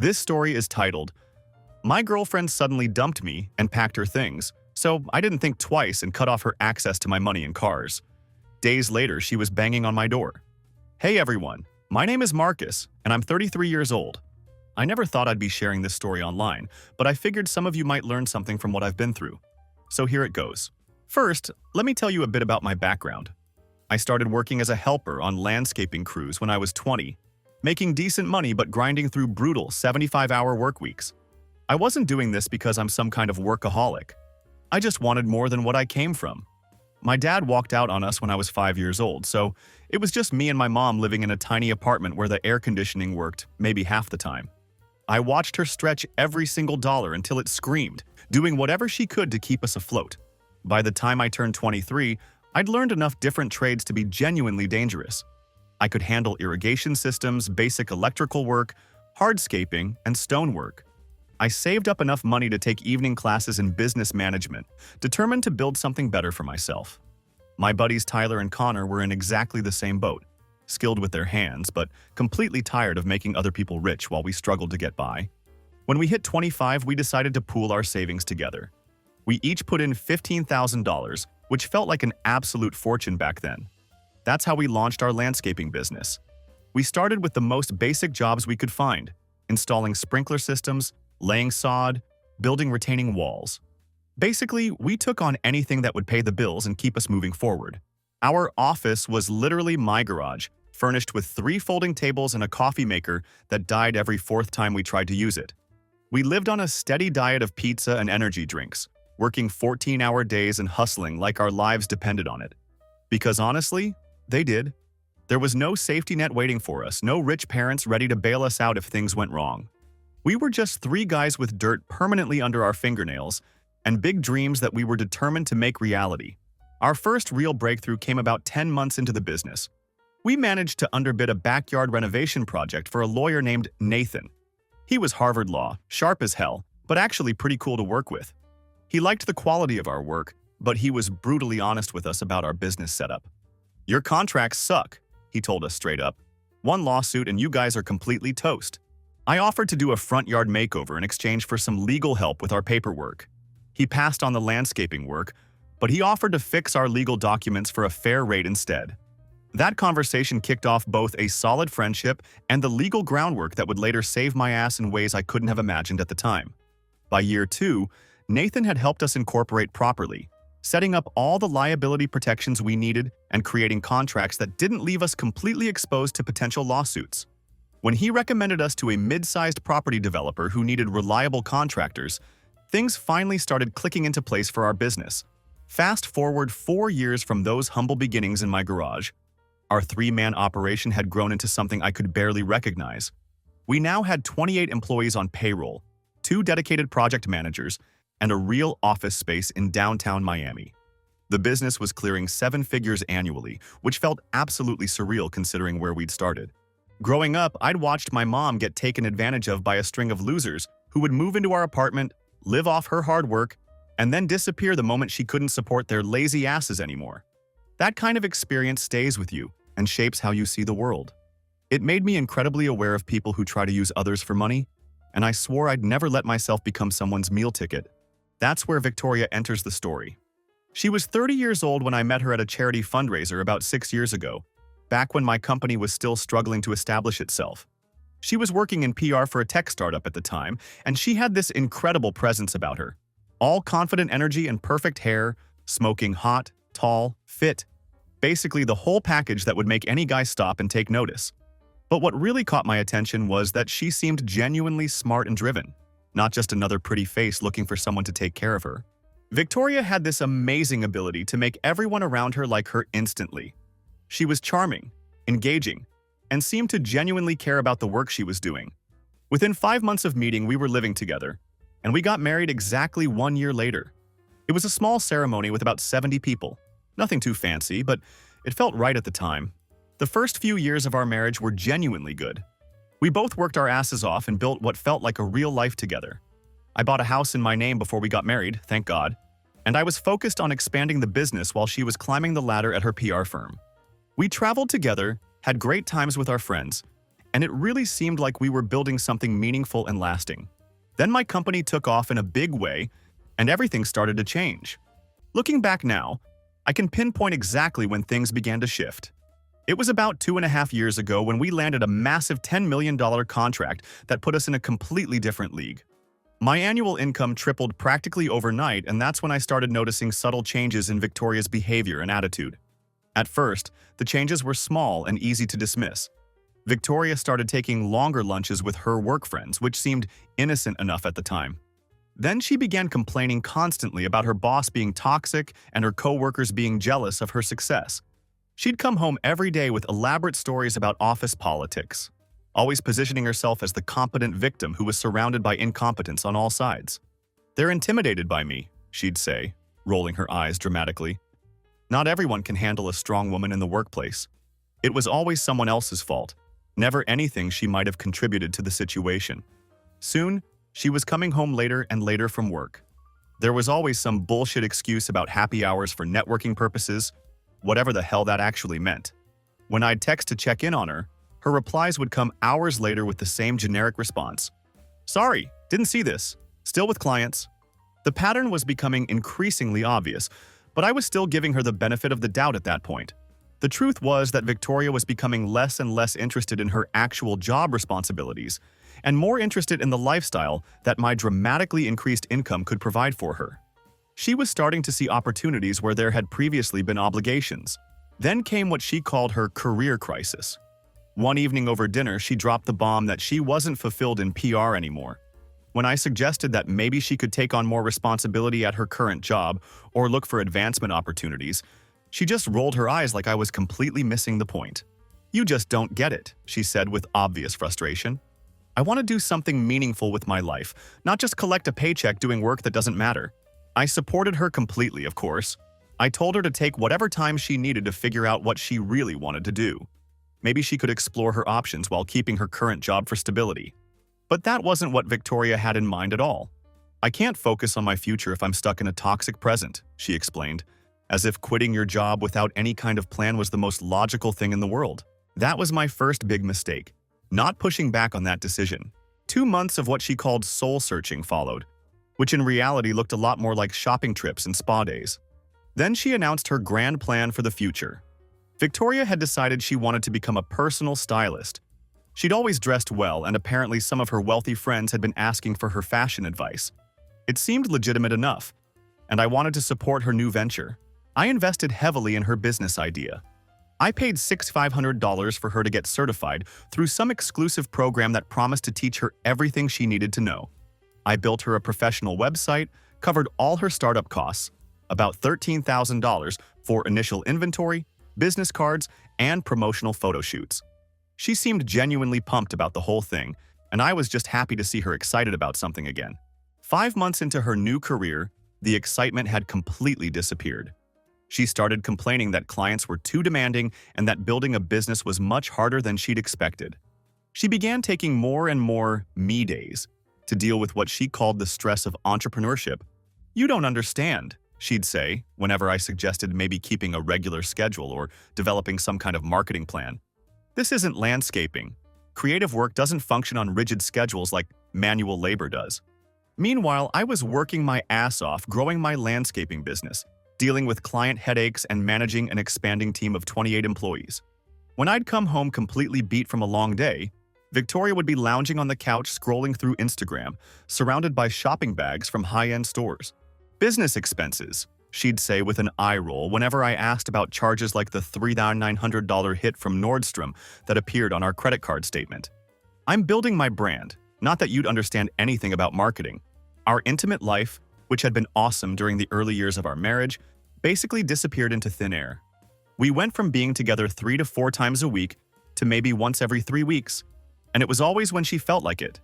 This story is titled, My Girlfriend Suddenly Dumped Me and Packed Her Things, so I didn't think twice and cut off her access to my money and cars. Days later, she was banging on my door. Hey everyone, my name is Marcus, and I'm 33 years old. I never thought I'd be sharing this story online, but I figured some of you might learn something from what I've been through. So here it goes. First, let me tell you a bit about my background. I started working as a helper on landscaping crews when I was 20, making decent money but grinding through brutal 75-hour work weeks. I wasn't doing this because I'm some kind of workaholic. I just wanted more than what I came from. My dad walked out on us when I was 5 years old, so it was just me and my mom living in a tiny apartment where the air conditioning worked maybe half the time. I watched her stretch every single dollar until it screamed, doing whatever she could to keep us afloat. By the time I turned 23, I'd learned enough different trades to be genuinely dangerous. I could handle irrigation systems, basic electrical work, hardscaping, and stonework. I saved up enough money to take evening classes in business management, determined to build something better for myself. My buddies Tyler and Connor were in exactly the same boat, skilled with their hands, but completely tired of making other people rich while we struggled to get by. When we hit 25, we decided to pool our savings together. We each put in $15,000, which felt like an absolute fortune back then. That's how we launched our landscaping business. We started with the most basic jobs we could find, installing sprinkler systems, laying sod, building retaining walls. Basically, we took on anything that would pay the bills and keep us moving forward. Our office was literally my garage, furnished with 3 folding tables and a coffee maker that died every 4th time we tried to use it. We lived on a steady diet of pizza and energy drinks, working 14-hour days and hustling like our lives depended on it. Because honestly, they did. There was no safety net waiting for us, no rich parents ready to bail us out if things went wrong. We were just 3 guys with dirt permanently under our fingernails and big dreams that we were determined to make reality. Our first real breakthrough came about 10 months into the business. We managed to underbid a backyard renovation project for a lawyer named Nathan. He was Harvard Law, sharp as hell, but actually pretty cool to work with. He liked the quality of our work, but he was brutally honest with us about our business setup. Your contracts suck, he told us straight up. 1 lawsuit and you guys are completely toast. I offered to do a front yard makeover in exchange for some legal help with our paperwork. He passed on the landscaping work, but he offered to fix our legal documents for a fair rate instead. That conversation kicked off both a solid friendship and the legal groundwork that would later save my ass in ways I couldn't have imagined at the time. By year 2, Nathan had helped us incorporate properly, setting up all the liability protections we needed and creating contracts that didn't leave us completely exposed to potential lawsuits. When he recommended us to a mid-sized property developer who needed reliable contractors, things finally started clicking into place for our business. Fast forward 4 years from those humble beginnings in my garage, our 3-man operation had grown into something I could barely recognize. We now had 28 employees on payroll, 2 dedicated project managers, and a real office space in downtown Miami. The business was clearing 7 figures annually, which felt absolutely surreal considering where we'd started. Growing up, I'd watched my mom get taken advantage of by a string of losers who would move into our apartment, live off her hard work, and then disappear the moment she couldn't support their lazy asses anymore. That kind of experience stays with you and shapes how you see the world. It made me incredibly aware of people who try to use others for money, and I swore I'd never let myself become someone's meal ticket. That's where Victoria enters the story. She was 30 years old when I met her at a charity fundraiser about 6 years ago, back when my company was still struggling to establish itself. She was working in PR for a tech startup at the time, and she had this incredible presence about her. All confident energy and perfect hair, smoking hot, tall, fit. Basically the whole package that would make any guy stop and take notice. But what really caught my attention was that she seemed genuinely smart and driven, not just another pretty face looking for someone to take care of her. Victoria had this amazing ability to make everyone around her like her instantly. She was charming, engaging, and seemed to genuinely care about the work she was doing. Within 5 months of meeting, we were living together, and we got married exactly 1 year later. It was a small ceremony with about 70 people. Nothing too fancy, but it felt right at the time. The first few years of our marriage were genuinely good. We both worked our asses off and built what felt like a real life together. I bought a house in my name before we got married, thank God, and I was focused on expanding the business while she was climbing the ladder at her PR firm. We traveled together, had great times with our friends, and it really seemed like we were building something meaningful and lasting. Then my company took off in a big way, and everything started to change. Looking back now, I can pinpoint exactly when things began to shift. It was about 2.5 years ago when we landed a massive $10 million contract that put us in a completely different league. My annual income tripled practically overnight, and that's when I started noticing subtle changes in Victoria's behavior and attitude. At first, the changes were small and easy to dismiss. Victoria started taking longer lunches with her work friends, which seemed innocent enough at the time. Then she began complaining constantly about her boss being toxic and her coworkers being jealous of her success. She'd come home every day with elaborate stories about office politics, always positioning herself as the competent victim who was surrounded by incompetence on all sides. "They're intimidated by me," she'd say, rolling her eyes dramatically. Not everyone can handle a strong woman in the workplace. It was always someone else's fault, never anything she might have contributed to the situation. Soon, she was coming home later and later from work. There was always some bullshit excuse about happy hours for networking purposes, whatever the hell that actually meant. When I'd text to check in on her, her replies would come hours later with the same generic response. "Sorry, didn't see this. Still with clients." The pattern was becoming increasingly obvious, but I was still giving her the benefit of the doubt at that point. The truth was that Victoria was becoming less and less interested in her actual job responsibilities, and more interested in the lifestyle that my dramatically increased income could provide for her. She was starting to see opportunities where there had previously been obligations. Then came what she called her career crisis. One evening over dinner, she dropped the bomb that she wasn't fulfilled in PR anymore. When I suggested that maybe she could take on more responsibility at her current job or look for advancement opportunities, she just rolled her eyes like I was completely missing the point. "You just don't get it," she said with obvious frustration. "I want to do something meaningful with my life, not just collect a paycheck doing work that doesn't matter." I supported her completely, of course. I told her to take whatever time she needed to figure out what she really wanted to do. Maybe she could explore her options while keeping her current job for stability. But that wasn't what Victoria had in mind at all. "I can't focus on my future if I'm stuck in a toxic present," she explained, as if quitting your job without any kind of plan was the most logical thing in the world. That was my first big mistake, not pushing back on that decision. 2 months of what she called soul-searching followed, which in reality looked a lot more like shopping trips and spa days. Then she announced her grand plan for the future. Victoria had decided she wanted to become a personal stylist. She'd always dressed well, and apparently some of her wealthy friends had been asking for her fashion advice. It seemed legitimate enough, and I wanted to support her new venture. I invested heavily in her business idea. I paid $6,500 for her to get certified through some exclusive program that promised to teach her everything she needed to know. I built her a professional website, covered all her startup costs, about $13,000 for initial inventory, business cards, and promotional photo shoots. She seemed genuinely pumped about the whole thing, and I was just happy to see her excited about something again. 5 months into her new career, the excitement had completely disappeared. She started complaining that clients were too demanding and that building a business was much harder than she'd expected. She began taking more and more me days to deal with what she called the stress of entrepreneurship. "You don't understand," she'd say, whenever I suggested maybe keeping a regular schedule or developing some kind of marketing plan. "This isn't landscaping. Creative work doesn't function on rigid schedules like manual labor does." Meanwhile, I was working my ass off growing my landscaping business, dealing with client headaches and managing an expanding team of 28 employees. When I'd come home completely beat from a long day, Victoria would be lounging on the couch scrolling through Instagram, surrounded by shopping bags from high-end stores. "Business expenses," she'd say with an eye roll whenever I asked about charges like the $3,900 hit from Nordstrom that appeared on our credit card statement. "I'm building my brand, not that you'd understand anything about marketing." Our intimate life, which had been awesome during the early years of our marriage, basically disappeared into thin air. We went from being together 3 to 4 times a week to maybe once every 3 weeks. And it was always when she felt like it.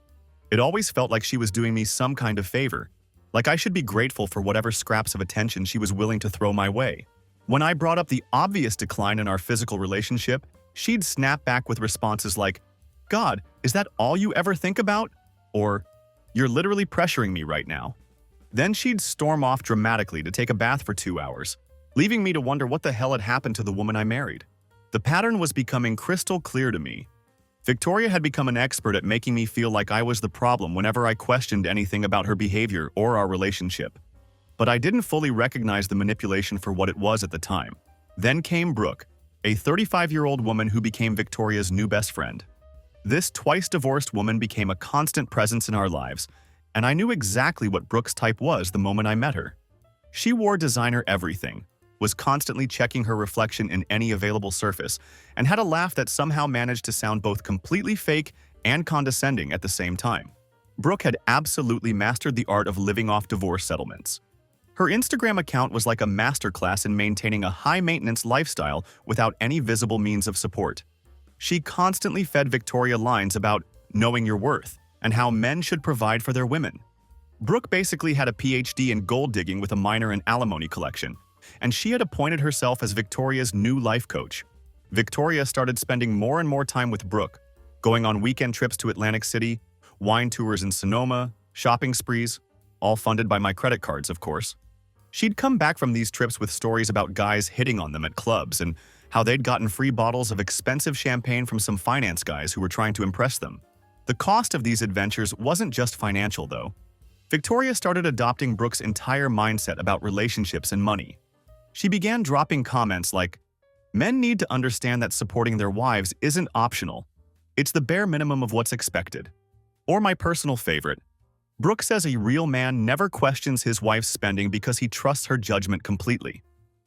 It always felt like she was doing me some kind of favor, like I should be grateful for whatever scraps of attention she was willing to throw my way. When I brought up the obvious decline in our physical relationship, she'd snap back with responses like, "God, is that all you ever think about?" Or, "You're literally pressuring me right now." Then she'd storm off dramatically to take a bath for 2 hours, leaving me to wonder what the hell had happened to the woman I married. The pattern was becoming crystal clear to me. Victoria had become an expert at making me feel like I was the problem whenever I questioned anything about her behavior or our relationship. But I didn't fully recognize the manipulation for what it was at the time. Then came Brooke, a 35-year-old woman who became Victoria's new best friend. This twice-divorced woman became a constant presence in our lives, and I knew exactly what Brooke's type was the moment I met her. She wore designer everything, was constantly checking her reflection in any available surface, and had a laugh that somehow managed to sound both completely fake and condescending at the same time. Brooke had absolutely mastered the art of living off divorce settlements. Her Instagram account was like a masterclass in maintaining a high-maintenance lifestyle without any visible means of support. She constantly fed Victoria lines about knowing your worth and how men should provide for their women. Brooke basically had a PhD in gold digging with a minor in alimony collection, and she had appointed herself as Victoria's new life coach. Victoria started spending more and more time with Brooke, going on weekend trips to Atlantic City, wine tours in Sonoma, shopping sprees, all funded by my credit cards, of course. She'd come back from these trips with stories about guys hitting on them at clubs and how they'd gotten free bottles of expensive champagne from some finance guys who were trying to impress them. The cost of these adventures wasn't just financial, though. Victoria started adopting Brooke's entire mindset about relationships and money. She began dropping comments like, "Men need to understand that supporting their wives isn't optional. It's the bare minimum of what's expected." Or my personal favorite, Brooke says a real man never questions his wife's spending because he trusts her judgment completely.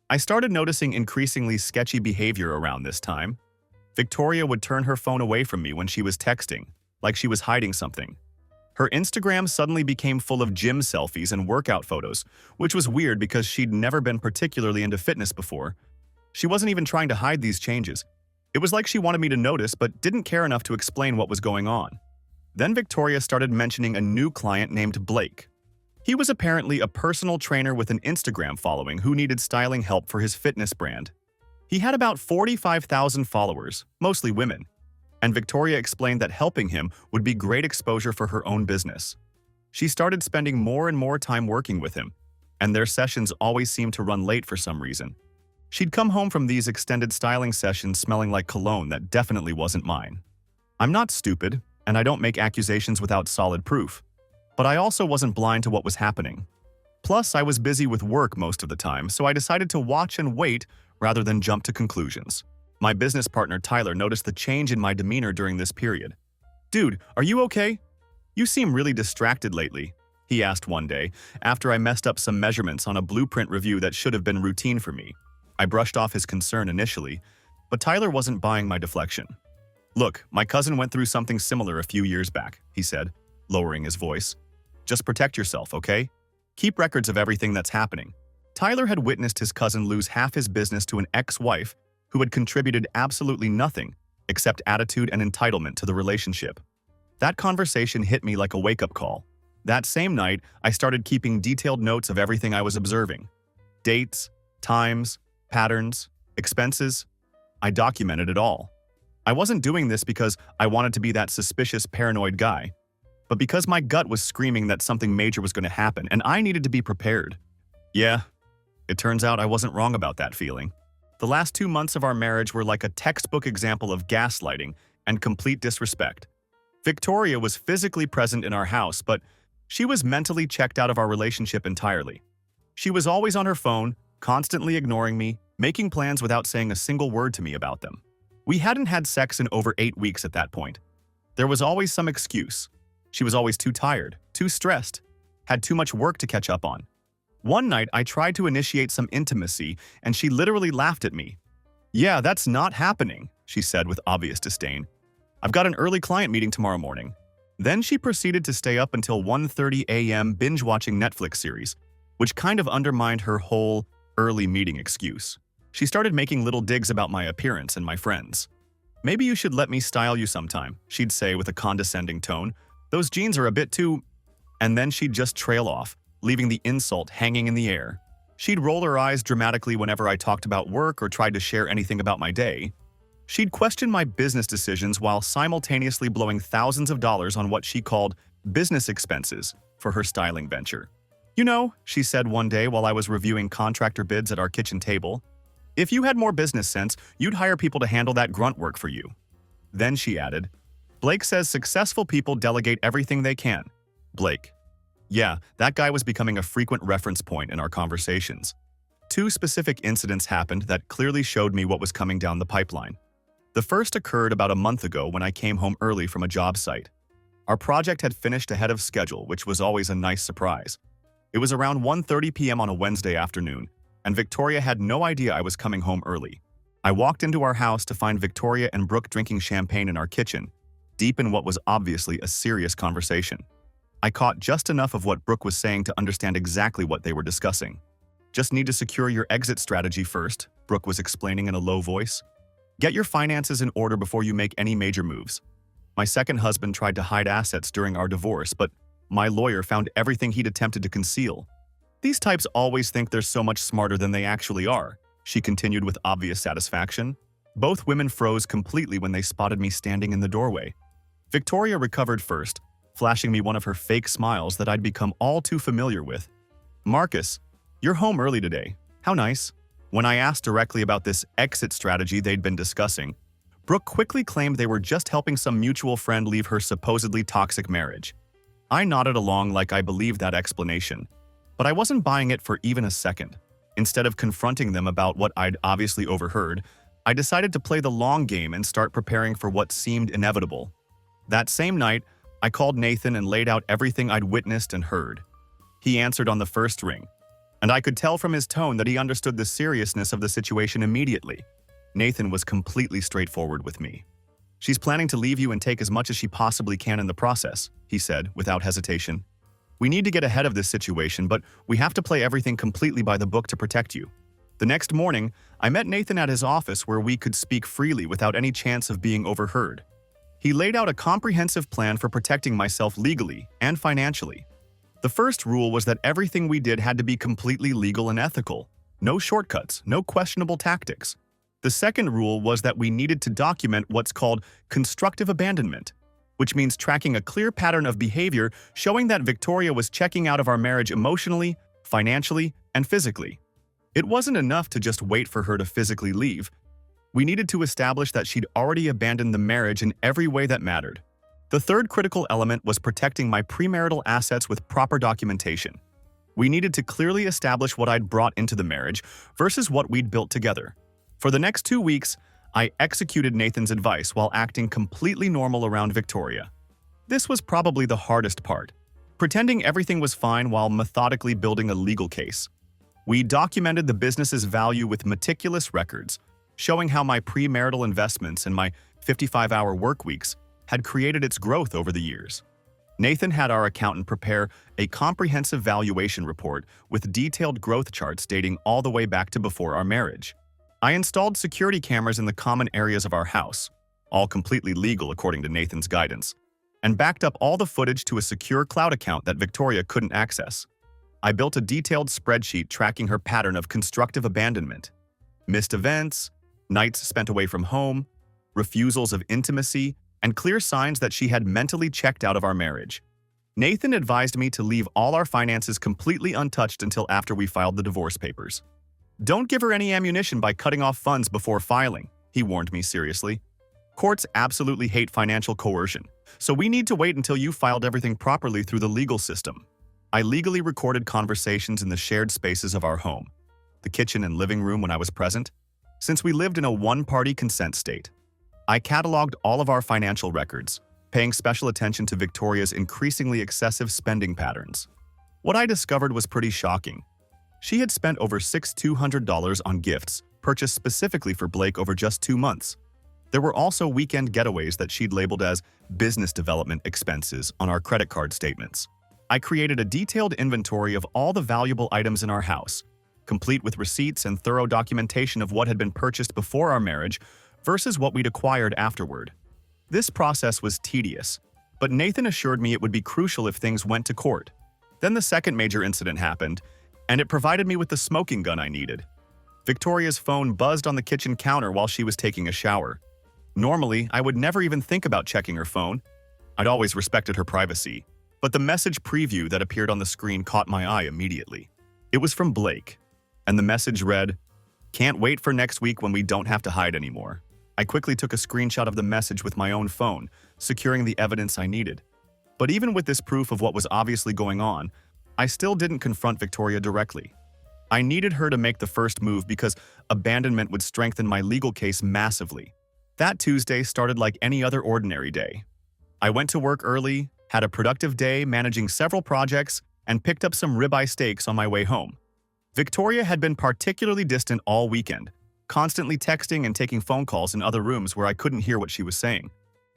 I started noticing increasingly sketchy behavior around this time. Victoria would turn her phone away from me when she was texting, like she was hiding something. Her Instagram suddenly became full of gym selfies and workout photos, which was weird because she'd never been particularly into fitness before. She wasn't even trying to hide these changes. It was like she wanted me to notice but didn't care enough to explain what was going on. Then Victoria started mentioning a new client named Blake. He was apparently a personal trainer with an Instagram following who needed styling help for his fitness brand. He had about 45,000 followers, mostly women, and Victoria explained that helping him would be great exposure for her own business. She started spending more and more time working with him, and their sessions always seemed to run late for some reason. She'd come home from these extended styling sessions smelling like cologne that definitely wasn't mine. I'm not stupid, and I don't make accusations without solid proof. But I also wasn't blind to what was happening. Plus, I was busy with work most of the time, so I decided to watch and wait rather than jump to conclusions. My business partner Tyler noticed the change in my demeanor during this period. "Dude, are you okay? You seem really distracted lately," he asked one day, after I messed up some measurements on a blueprint review that should have been routine for me. I brushed off his concern initially, but Tyler wasn't buying my deflection. "Look, my cousin went through something similar a few years back," he said, lowering his voice. "Just protect yourself, okay? Keep records of everything that's happening." Tyler had witnessed his cousin lose half his business to an ex-wife who had contributed absolutely nothing except attitude and entitlement to the relationship. That conversation hit me like a wake-up call. That same night, I started keeping detailed notes of everything I was observing. Dates, times, patterns, expenses. I documented it all. I wasn't doing this because I wanted to be that suspicious, paranoid guy, but because my gut was screaming that something major was going to happen and I needed to be prepared. Yeah, it turns out I wasn't wrong about that feeling. The last 2 months of our marriage were like a textbook example of gaslighting and complete disrespect. Victoria was physically present in our house, but she was mentally checked out of our relationship entirely. She was always on her phone, constantly ignoring me, making plans without saying a single word to me about them. We hadn't had sex in over 8 weeks at that point. There was always some excuse. She was always too tired, too stressed, had too much work to catch up on. One night, I tried to initiate some intimacy, and she literally laughed at me. "Yeah, that's not happening," she said with obvious disdain. "I've got an early client meeting tomorrow morning." Then she proceeded to stay up until 1:30 a.m. binge-watching Netflix series, which kind of undermined her whole early meeting excuse. She started making little digs about my appearance and my friends. "Maybe you should let me style you sometime," she'd say with a condescending tone. "Those jeans are a bit too—" And then she'd just trail off, leaving the insult hanging in the air. She'd roll her eyes dramatically whenever I talked about work or tried to share anything about my day. She'd question my business decisions while simultaneously blowing thousands of dollars on what she called business expenses for her styling venture. "You know," she said one day while I was reviewing contractor bids at our kitchen table, "if you had more business sense, you'd hire people to handle that grunt work for you." Then she added, Blake says successful people delegate everything they can. Blake. Yeah, that guy was becoming a frequent reference point in our conversations. Two specific incidents happened that clearly showed me what was coming down the pipeline. The first occurred about a month ago when I came home early from a job site. Our project had finished ahead of schedule, which was always a nice surprise. It was around 1:30 p.m. on a Wednesday afternoon, and Victoria had no idea I was coming home early. I walked into our house to find Victoria and Brooke drinking champagne in our kitchen, deep in what was obviously a serious conversation. I caught just enough of what Brooke was saying to understand exactly what they were discussing. Just need to secure your exit strategy first, Brooke was explaining in a low voice. Get your finances in order before you make any major moves. My second husband tried to hide assets during our divorce, but my lawyer found everything he'd attempted to conceal. These types always think they're so much smarter than they actually are, she continued with obvious satisfaction. Both women froze completely when they spotted me standing in the doorway. Victoria recovered first, flashing me one of her fake smiles that I'd become all too familiar with. Marcus, you're home early today. How nice. When I asked directly about this exit strategy they'd been discussing, Brooke quickly claimed they were just helping some mutual friend leave her supposedly toxic marriage. I nodded along like I believed that explanation, but I wasn't buying it for even a second. Instead of confronting them about what I'd obviously overheard, I decided to play the long game and start preparing for what seemed inevitable. That same night, I called Nathan and laid out everything I'd witnessed and heard. He answered on the first ring, and I could tell from his tone that he understood the seriousness of the situation immediately. Nathan was completely straightforward with me. She's planning to leave you and take as much as she possibly can in the process, he said, without hesitation. We need to get ahead of this situation, but we have to play everything completely by the book to protect you. The next morning, I met Nathan at his office where we could speak freely without any chance of being overheard. He laid out a comprehensive plan for protecting myself legally and financially. The first rule was that everything we did had to be completely legal and ethical. No shortcuts, no questionable tactics. The second rule was that we needed to document what's called constructive abandonment, which means tracking a clear pattern of behavior showing that Victoria was checking out of our marriage emotionally, financially, and physically. It wasn't enough to just wait for her to physically leave. We needed to establish that she'd already abandoned the marriage in every way that mattered. The third critical element was protecting my premarital assets with proper documentation. We needed to clearly establish what I'd brought into the marriage versus what we'd built together. For the next 2 weeks, I executed Nathan's advice while acting completely normal around Victoria. This was probably the hardest part, pretending everything was fine while methodically building a legal case. We documented the business's value with meticulous records, showing how my premarital investments and my 55-hour work weeks had created its growth over the years. Nathan had our accountant prepare a comprehensive valuation report with detailed growth charts dating all the way back to before our marriage. I installed security cameras in the common areas of our house, all completely legal according to Nathan's guidance, and backed up all the footage to a secure cloud account that Victoria couldn't access. I built a detailed spreadsheet tracking her pattern of constructive abandonment, missed events, nights spent away from home, refusals of intimacy, and clear signs that she had mentally checked out of our marriage. Nathan advised me to leave all our finances completely untouched until after we filed the divorce papers. Don't give her any ammunition by cutting off funds before filing, he warned me seriously. Courts absolutely hate financial coercion, so we need to wait until you filed everything properly through the legal system. I legally recorded conversations in the shared spaces of our home, the kitchen and living room when I was present, since we lived in a one-party consent state. I cataloged all of our financial records, paying special attention to Victoria's increasingly excessive spending patterns. What I discovered was pretty shocking. She had spent over $6,200 on gifts purchased specifically for Blake over just 2 months. There were also weekend getaways that she'd labeled as business development expenses on our credit card statements. I created a detailed inventory of all the valuable items in our house, complete with receipts and thorough documentation of what had been purchased before our marriage versus what we'd acquired afterward. This process was tedious, but Nathan assured me it would be crucial if things went to court. Then the second major incident happened, and it provided me with the smoking gun I needed. Victoria's phone buzzed on the kitchen counter while she was taking a shower. Normally, I would never even think about checking her phone. I'd always respected her privacy, but the message preview that appeared on the screen caught my eye immediately. It was from Blake, and the message read, "Can't wait for next week when we don't have to hide anymore." I quickly took a screenshot of the message with my own phone, securing the evidence I needed. But even with this proof of what was obviously going on, I still didn't confront Victoria directly. I needed her to make the first move because abandonment would strengthen my legal case massively. That Tuesday started like any other ordinary day. I went to work early, had a productive day managing several projects, and picked up some ribeye steaks on my way home. Victoria had been particularly distant all weekend, constantly texting and taking phone calls in other rooms where I couldn't hear what she was saying.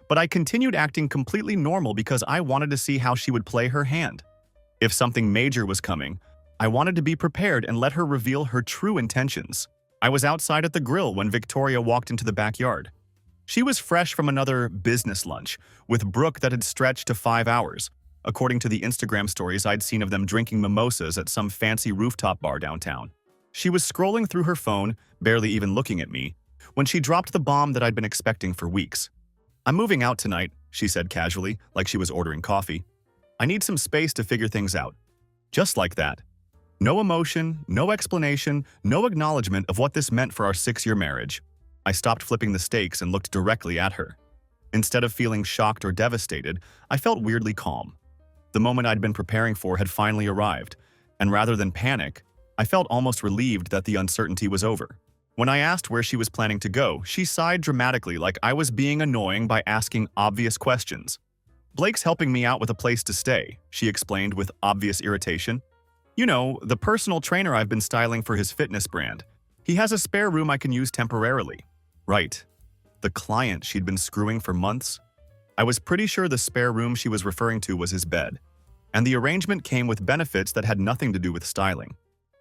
But I continued acting completely normal because I wanted to see how she would play her hand. If something major was coming, I wanted to be prepared and let her reveal her true intentions. I was outside at the grill when Victoria walked into the backyard. She was fresh from another business lunch with Brooke that had stretched to 5 hours, according to the Instagram stories I'd seen of them drinking mimosas at some fancy rooftop bar downtown. She was scrolling through her phone, barely even looking at me, when she dropped the bomb that I'd been expecting for weeks. "I'm moving out tonight," she said casually, like she was ordering coffee. "I need some space to figure things out." Just like that. No emotion, no explanation, no acknowledgement of what this meant for our 6-year marriage. I stopped flipping the steaks and looked directly at her. Instead of feeling shocked or devastated, I felt weirdly calm. The moment I'd been preparing for had finally arrived, and rather than panic, I felt almost relieved that the uncertainty was over. When I asked where she was planning to go, she sighed dramatically like I was being annoying by asking obvious questions. "Blake's helping me out with a place to stay," she explained with obvious irritation. "You know, the personal trainer I've been styling for his fitness brand. He has a spare room I can use temporarily." Right. The client she'd been screwing for months? I was pretty sure the spare room she was referring to was his bed. And the arrangement came with benefits that had nothing to do with styling.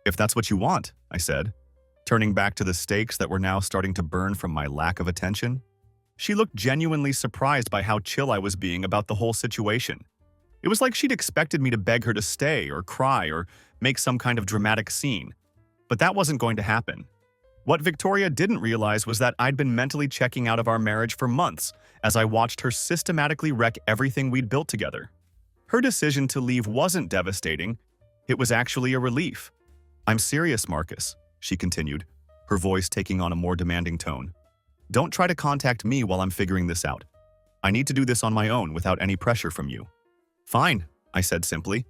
"If that's what you want," I said, turning back to the steaks that were now starting to burn from my lack of attention. She looked genuinely surprised by how chill I was being about the whole situation. It was like she'd expected me to beg her to stay or cry or make some kind of dramatic scene. But that wasn't going to happen. What Victoria didn't realize was that I'd been mentally checking out of our marriage for months as I watched her systematically wreck everything we'd built together. Her decision to leave wasn't devastating. It was actually a relief. "I'm serious, Marcus," she continued, her voice taking on a more demanding tone. "Don't try to contact me while I'm figuring this out. I need to do this on my own without any pressure from you." "Fine," I said simply.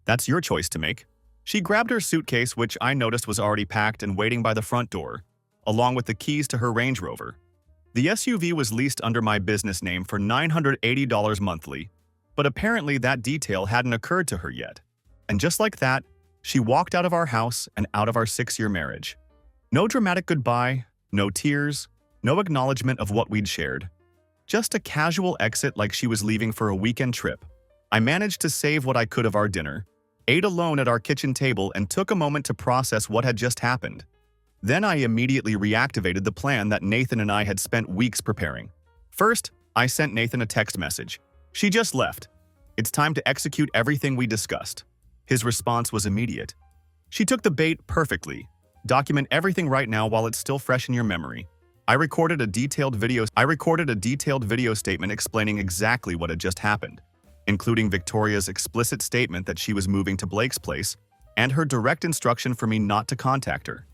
"That's your choice to make." She grabbed her suitcase, which I noticed was already packed and waiting by the front door, along with the keys to her Range Rover. The SUV was leased under my business name for $980 monthly, but apparently that detail hadn't occurred to her yet. And just like that, she walked out of our house and out of our 6-year marriage. No dramatic goodbye, no tears, no acknowledgement of what we'd shared. Just a casual exit like she was leaving for a weekend trip. I managed to save what I could of our dinner, ate alone at our kitchen table, and took a moment to process what had just happened. Then I immediately reactivated the plan that Nathan and I had spent weeks preparing. First, I sent Nathan a text message. "She just left. It's time to execute everything we discussed." His response was immediate. "She took the bait perfectly. Document everything right now while it's still fresh in your memory." I recorded a detailed video statement explaining exactly what had just happened, including Victoria's explicit statement that she was moving to Blake's place and her direct instruction for me not to contact her.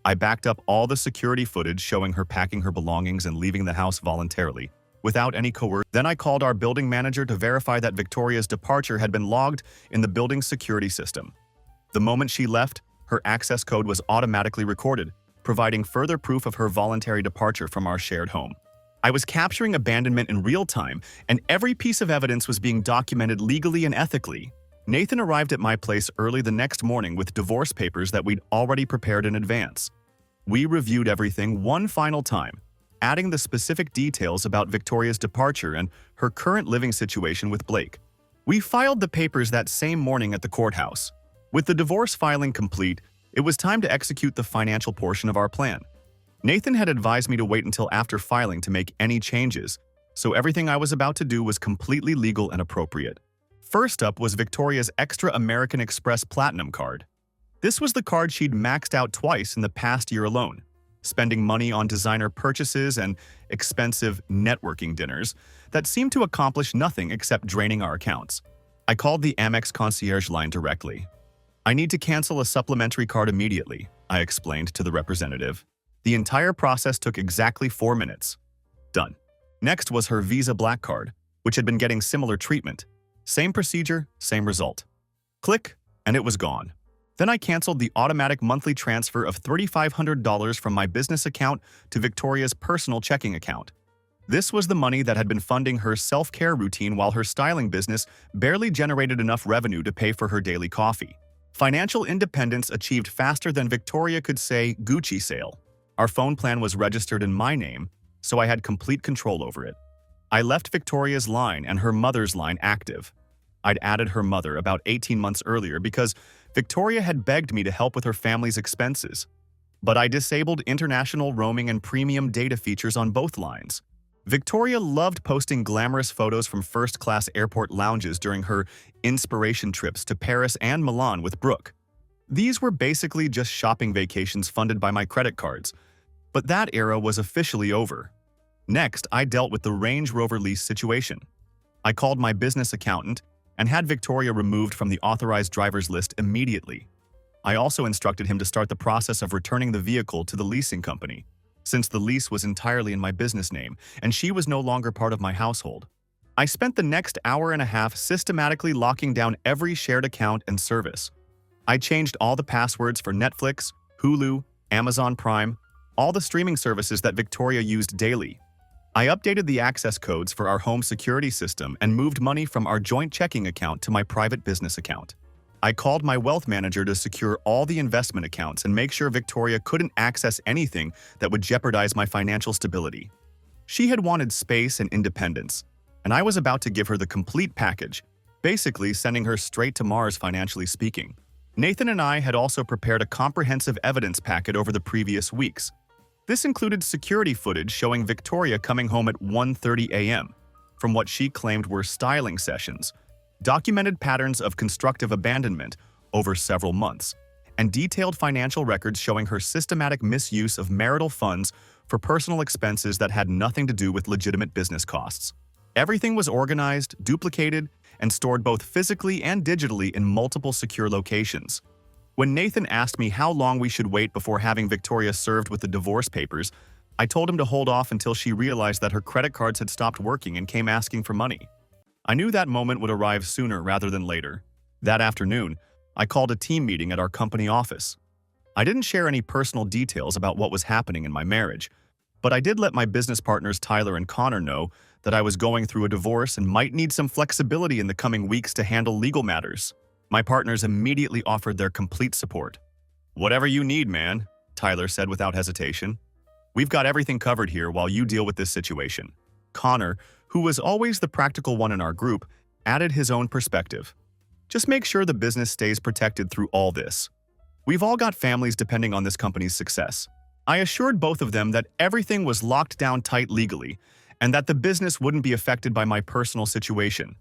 I backed up all the security footage showing her packing her belongings and leaving the house voluntarily, without any coercion. Then I called our building manager to verify that Victoria's departure had been logged in the building's security system. The moment she left, her access code was automatically recorded, providing further proof of her voluntary departure from our shared home. I was capturing abandonment in real time, and every piece of evidence was being documented legally and ethically. Nathan arrived at my place early the next morning with divorce papers that we'd already prepared in advance. We reviewed everything one final time, adding the specific details about Victoria's departure and her current living situation with Blake. We filed the papers that same morning at the courthouse. With the divorce filing complete, it was time to execute the financial portion of our plan. Nathan had advised me to wait until after filing to make any changes, so everything I was about to do was completely legal and appropriate. First up was Victoria's extra American Express Platinum card. This was the card she'd maxed out twice in the past year alone, spending money on designer purchases and expensive networking dinners that seemed to accomplish nothing except draining our accounts. I called the Amex concierge line directly. "I need to cancel a supplementary card immediately," I explained to the representative. The entire process took exactly 4 minutes. Done. Next was her Visa Black Card, which had been getting similar treatment. Same procedure, same result. Click, and it was gone. Then I canceled the automatic monthly transfer of $3,500 from my business account to Victoria's personal checking account. This was the money that had been funding her self-care routine while her styling business barely generated enough revenue to pay for her daily coffee. Financial independence achieved faster than Victoria could say Gucci sale. Our phone plan was registered in my name, so I had complete control over it. I left Victoria's line and her mother's line active. I'd added her mother about 18 months earlier because Victoria had begged me to help with her family's expenses. But I disabled international roaming and premium data features on both lines. Victoria loved posting glamorous photos from first-class airport lounges during her inspiration trips to Paris and Milan with Brooke. These were basically just shopping vacations funded by my credit cards, but that era was officially over. Next, I dealt with the Range Rover lease situation. I called my business accountant and had Victoria removed from the authorized drivers list immediately. I also instructed him to start the process of returning the vehicle to the leasing company, since the lease was entirely in my business name and she was no longer part of my household. I spent the next hour and a half systematically locking down every shared account and service. I changed all the passwords for Netflix, Hulu, Amazon Prime, all the streaming services that Victoria used daily. I updated the access codes for our home security system and moved money from our joint checking account to my private business account. I called my wealth manager to secure all the investment accounts and make sure Victoria couldn't access anything that would jeopardize my financial stability. She had wanted space and independence, and I was about to give her the complete package, basically sending her straight to Mars financially speaking. Nathan and I had also prepared a comprehensive evidence packet over the previous weeks. This included security footage showing Victoria coming home at 1:30 a.m. from what she claimed were styling sessions, documented patterns of constructive abandonment over several months, and detailed financial records showing her systematic misuse of marital funds for personal expenses that had nothing to do with legitimate business costs. Everything was organized, duplicated, and stored both physically and digitally in multiple secure locations. When Nathan asked me how long we should wait before having Victoria served with the divorce papers, I told him to hold off until she realized that her credit cards had stopped working and came asking for money. I knew that moment would arrive sooner rather than later. That afternoon, I called a team meeting at our company office. I didn't share any personal details about what was happening in my marriage, but I did let my business partners Tyler and Connor know that I was going through a divorce and might need some flexibility in the coming weeks to handle legal matters. My partners immediately offered their complete support. "Whatever you need, man," Tyler said without hesitation. "We've got everything covered here while you deal with this situation." Connor, who was always the practical one in our group, added his own perspective. "Just make sure the business stays protected through all this. We've all got families depending on this company's success." I assured both of them that everything was locked down tight legally and that the business wouldn't be affected by my personal situation.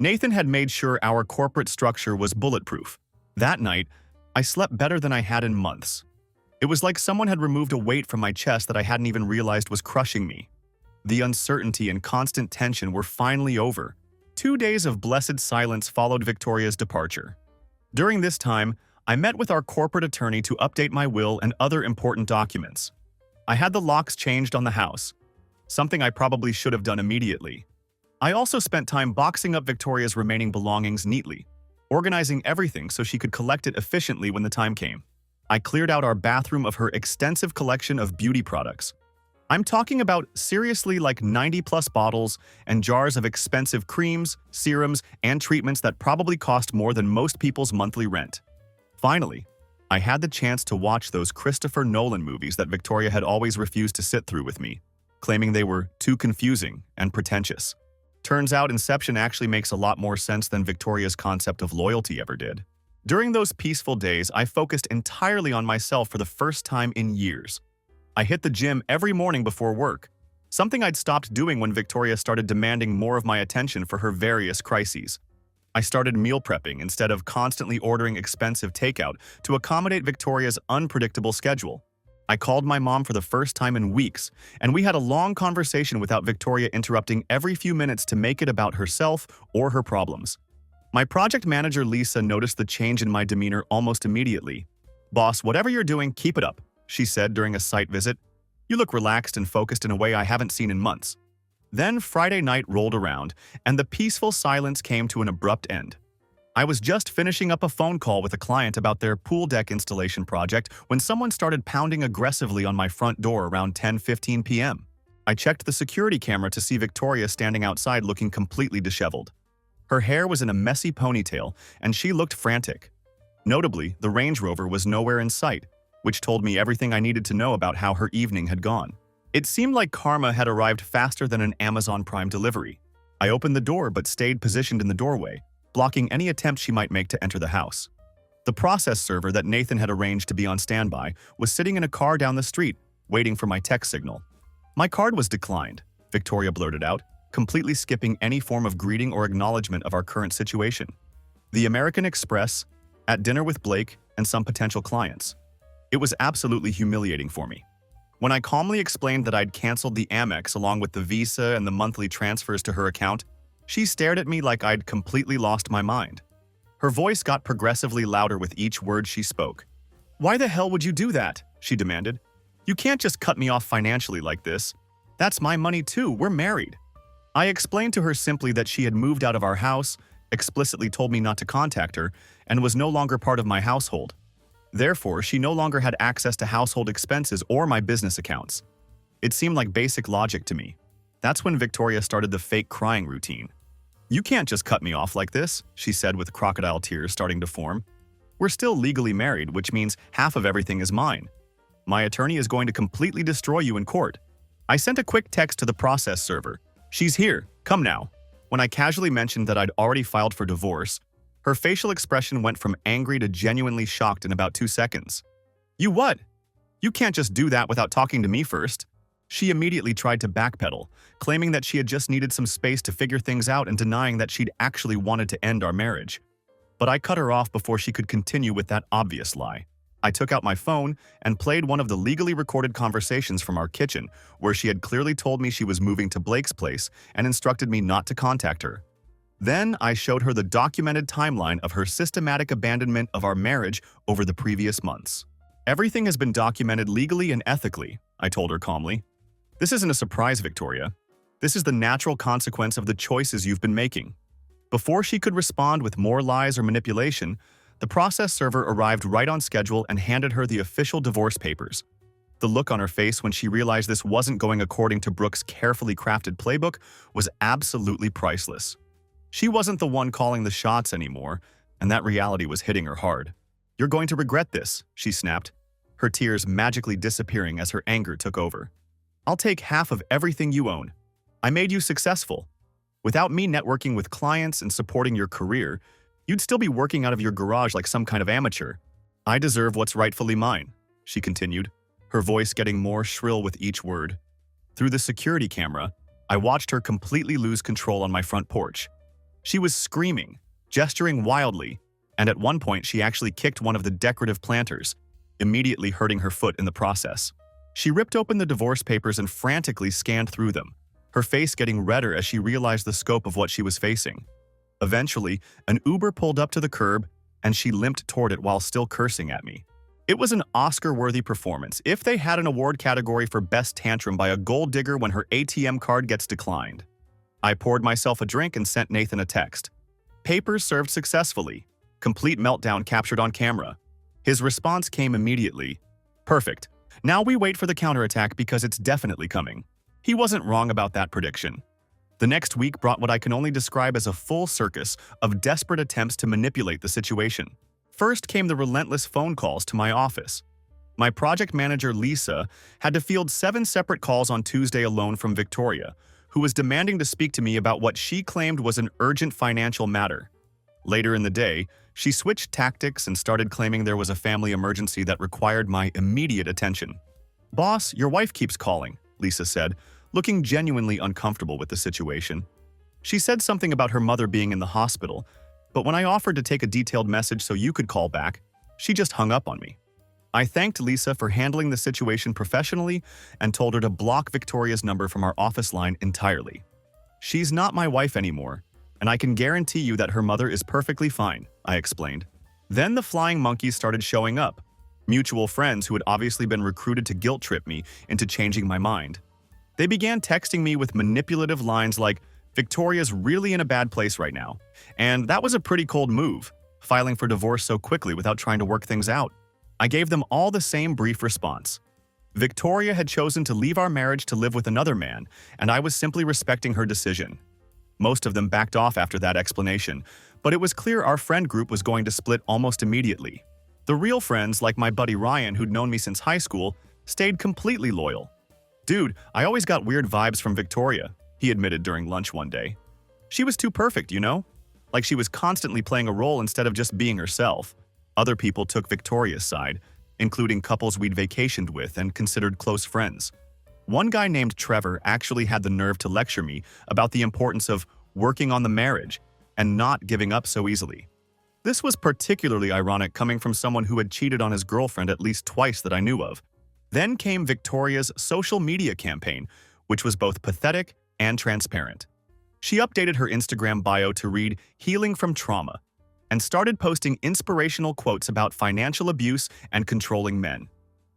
Nathan had made sure our corporate structure was bulletproof. That night, I slept better than I had in months. It was like someone had removed a weight from my chest that I hadn't even realized was crushing me. The uncertainty and constant tension were finally over. 2 days of blessed silence followed Victoria's departure. During this time, I met with our corporate attorney to update my will and other important documents. I had the locks changed on the house, something I probably should have done immediately. I also spent time boxing up Victoria's remaining belongings neatly, organizing everything so she could collect it efficiently when the time came. I cleared out our bathroom of her extensive collection of beauty products. I'm talking about seriously like 90+ bottles and jars of expensive creams, serums, and treatments that probably cost more than most people's monthly rent. Finally, I had the chance to watch those Christopher Nolan movies that Victoria had always refused to sit through with me, claiming they were too confusing and pretentious. Turns out Inception actually makes a lot more sense than Victoria's concept of loyalty ever did. During those peaceful days, I focused entirely on myself for the first time in years. I hit the gym every morning before work, something I'd stopped doing when Victoria started demanding more of my attention for her various crises. I started meal prepping instead of constantly ordering expensive takeout to accommodate Victoria's unpredictable schedule. I called my mom for the first time in weeks, and we had a long conversation without Victoria interrupting every few minutes to make it about herself or her problems. My project manager Lisa noticed the change in my demeanor almost immediately. "Boss, whatever you're doing, keep it up," she said during a site visit. You look relaxed and focused in a way I haven't seen in months." Then Friday night rolled around, and the peaceful silence came to an abrupt end. I was just finishing up a phone call with a client about their pool deck installation project when someone started pounding aggressively on my front door around 10:15 p.m. I checked the security camera to see Victoria standing outside looking completely disheveled. Her hair was in a messy ponytail, and she looked frantic. Notably, the Range Rover was nowhere in sight, which told me everything I needed to know about how her evening had gone. It seemed like karma had arrived faster than an Amazon Prime delivery. I opened the door but stayed positioned in the doorway, blocking any attempt she might make to enter the house. The process server that Nathan had arranged to be on standby was sitting in a car down the street, waiting for my text signal. "My card was declined," Victoria blurted out, completely skipping any form of greeting or acknowledgement of our current situation. The American Express, at dinner with Blake and some potential clients. It was absolutely humiliating for me. When I calmly explained that I'd canceled the Amex along with the Visa and the monthly transfers to her account, she stared at me like I'd completely lost my mind. Her voice got progressively louder with each word she spoke. "Why the hell would you do that?" she demanded. "You can't just cut me off financially like this. That's my money too, we're married." I explained to her simply that she had moved out of our house, explicitly told me not to contact her, and was no longer part of my household. Therefore, she no longer had access to household expenses or my business accounts. It seemed like basic logic to me. That's when Victoria started the fake crying routine. "You can't just cut me off like this," she said with crocodile tears starting to form. "We're still legally married, which means half of everything is mine. My attorney is going to completely destroy you in court." I sent a quick text to the process server. "She's here, come now." When I casually mentioned that I'd already filed for divorce, her facial expression went from angry to genuinely shocked in about 2 seconds. "You what? You can't just do that without talking to me first." She immediately tried to backpedal, claiming that she had just needed some space to figure things out and denying that she'd actually wanted to end our marriage. But I cut her off before she could continue with that obvious lie. I took out my phone and played one of the legally recorded conversations from our kitchen, where she had clearly told me she was moving to Blake's place and instructed me not to contact her. Then I showed her the documented timeline of her systematic abandonment of our marriage over the previous months. "Everything has been documented legally and ethically," I told her calmly. "This isn't a surprise, Victoria. This is the natural consequence of the choices you've been making." Before she could respond with more lies or manipulation, the process server arrived right on schedule and handed her the official divorce papers. The look on her face when she realized this wasn't going according to Brooke's carefully crafted playbook was absolutely priceless. She wasn't the one calling the shots anymore, and that reality was hitting her hard. "You're going to regret this," she snapped, her tears magically disappearing as her anger took over. "I'll take half of everything you own. I made you successful. Without me networking with clients and supporting your career, you'd still be working out of your garage like some kind of amateur. I deserve what's rightfully mine," she continued, her voice getting more shrill with each word. Through the security camera, I watched her completely lose control on my front porch. She was screaming, gesturing wildly, and at one point she actually kicked one of the decorative planters, immediately hurting her foot in the process. She ripped open the divorce papers and frantically scanned through them, her face getting redder as she realized the scope of what she was facing. Eventually, an Uber pulled up to the curb, and she limped toward it while still cursing at me. It was an Oscar-worthy performance if they had an award category for Best Tantrum by a gold digger when her ATM card gets declined. I poured myself a drink and sent Nathan a text. "Papers served successfully. Complete meltdown captured on camera." His response came immediately. "Perfect. Now we wait for the counterattack because it's definitely coming." He wasn't wrong about that prediction. The next week brought what I can only describe as a full circus of desperate attempts to manipulate the situation. First came the relentless phone calls to my office. My project manager, Lisa, had to field 7 separate calls on Tuesday alone from Victoria, who was demanding to speak to me about what she claimed was an urgent financial matter. Later in the day, she switched tactics and started claiming there was a family emergency that required my immediate attention. "Boss, your wife keeps calling," Lisa said, looking genuinely uncomfortable with the situation. She said something about her mother being in the hospital, but when I offered to take a detailed message so you could call back, she just hung up on me. I thanked Lisa for handling the situation professionally and told her to block Victoria's number from our office line entirely. "She's not my wife anymore, and I can guarantee you that her mother is perfectly fine," I explained. Then the flying monkeys started showing up. mutual friends who had obviously been recruited to guilt trip me into changing my mind. They began texting me with manipulative lines like, "Victoria's really in a bad place right now." And that was a pretty cold move, filing for divorce so quickly without trying to work things out. I gave them all the same brief response. Victoria had chosen to leave our marriage to live with another man, and I was simply respecting her decision. Most of them backed off after that explanation, but it was clear our friend group was going to split almost immediately. The real friends, like my buddy Ryan, who'd known me since high school, stayed completely loyal. "Dude, I always got weird vibes from Victoria," he admitted during lunch one day. "She was too perfect, you know? Like she was constantly playing a role instead of just being herself." Other people took Victoria's side, including couples we'd vacationed with and considered close friends. One guy named Trevor actually had the nerve to lecture me about the importance of working on the marriage and not giving up so easily. This was particularly ironic coming from someone who had cheated on his girlfriend at least twice that I knew of. Then came Victoria's social media campaign, which was both pathetic and transparent. She updated her Instagram bio to read "Healing from Trauma" and started posting inspirational quotes about financial abuse and controlling men.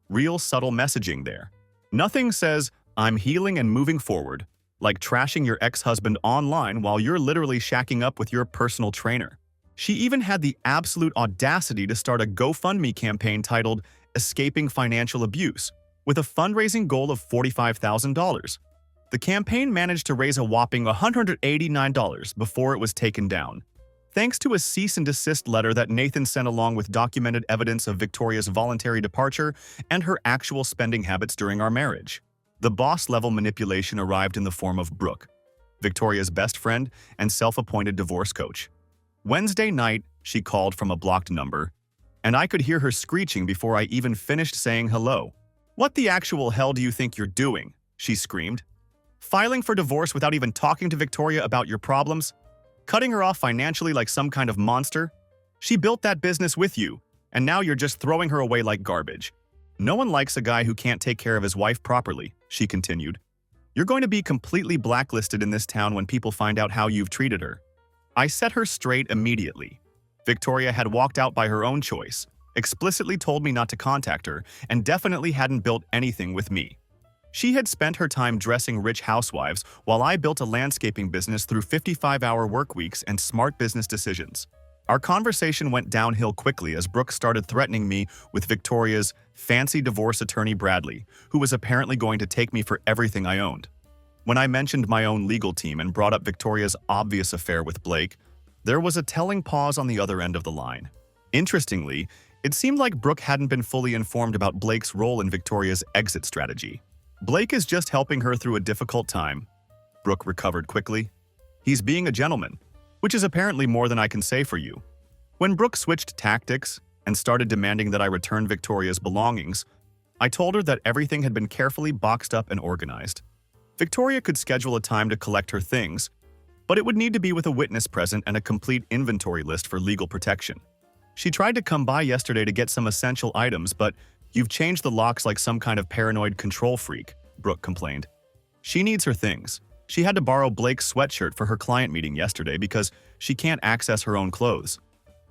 Real subtle messaging there. Nothing says, "I'm healing and moving forward," like trashing your ex-husband online while you're literally shacking up with your personal trainer. She even had the absolute audacity to start a GoFundMe campaign titled "Escaping Financial Abuse," with a fundraising goal of $45,000. The campaign managed to raise a whopping $189 before it was taken down, thanks to a cease and desist letter that Nathan sent along with documented evidence of Victoria's voluntary departure and her actual spending habits during our marriage. The boss-level manipulation arrived in the form of Brooke, Victoria's best friend and self-appointed divorce coach. Wednesday night, she called from a blocked number, and I could hear her screeching before I even finished saying hello. "What the actual hell do you think you're doing?" she screamed. "Filing for divorce without even talking to Victoria about your problems? Cutting her off financially like some kind of monster? She built that business with you, and now you're just throwing her away like garbage. No one likes a guy who can't take care of his wife properly," she continued. "You're going to be completely blacklisted in this town when people find out how you've treated her." I set her straight immediately. Victoria had walked out by her own choice, explicitly told me not to contact her, and definitely hadn't built anything with me. She had spent her time dressing rich housewives while I built a landscaping business through 55-hour work weeks and smart business decisions. Our conversation went downhill quickly as Brooke started threatening me with Victoria's fancy divorce attorney Bradley, who was apparently going to take me for everything I owned. When I mentioned my own legal team and brought up Victoria's obvious affair with Blake, there was a telling pause on the other end of the line. Interestingly, it seemed like Brooke hadn't been fully informed about Blake's role in Victoria's exit strategy. "Blake is just helping her through a difficult time," Brooke recovered quickly. "He's being a gentleman, which is apparently more than I can say for you." When Brooke switched tactics and started demanding that I return Victoria's belongings, I told her that everything had been carefully boxed up and organized. Victoria could schedule a time to collect her things, but it would need to be with a witness present and a complete inventory list for legal protection. "She tried to come by yesterday to get some essential items, but you've changed the locks like some kind of paranoid control freak," Brooke complained. "She needs her things. She had to borrow Blake's sweatshirt for her client meeting yesterday because she can't access her own clothes."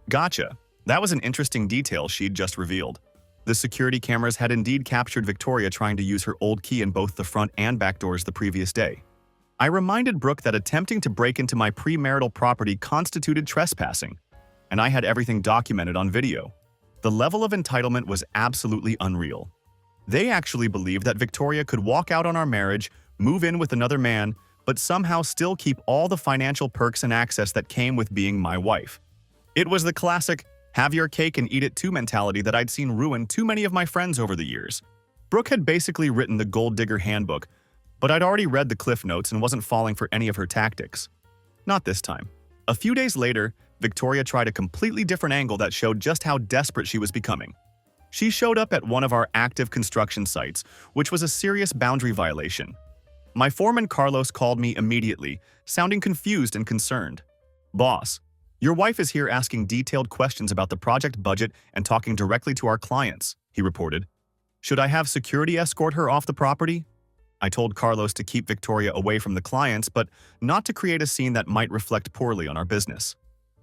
Gotcha. That was an interesting detail she'd just revealed. The security cameras had indeed captured Victoria trying to use her old key in both the front and back doors the previous day. I reminded Brooke that attempting to break into my premarital property constituted trespassing, and I had everything documented on video. The level of entitlement was absolutely unreal. They actually believed that Victoria could walk out on our marriage, move in with another man, but somehow still keep all the financial perks and access that came with being my wife. It was the classic "have your cake and eat it too" mentality that I'd seen ruin too many of my friends over the years. Brooke had basically written the Gold Digger Handbook, but I'd already read the Cliff Notes and wasn't falling for any of her tactics. Not this time. A few days later, Victoria tried a completely different angle that showed just how desperate she was becoming. She showed up at one of our active construction sites, which was a serious boundary violation. My foreman Carlos called me immediately, sounding confused and concerned. "Boss, your wife is here asking detailed questions about the project budget and talking directly to our clients," he reported. "Should I have security escort her off the property?" I told Carlos to keep Victoria away from the clients, but not to create a scene that might reflect poorly on our business.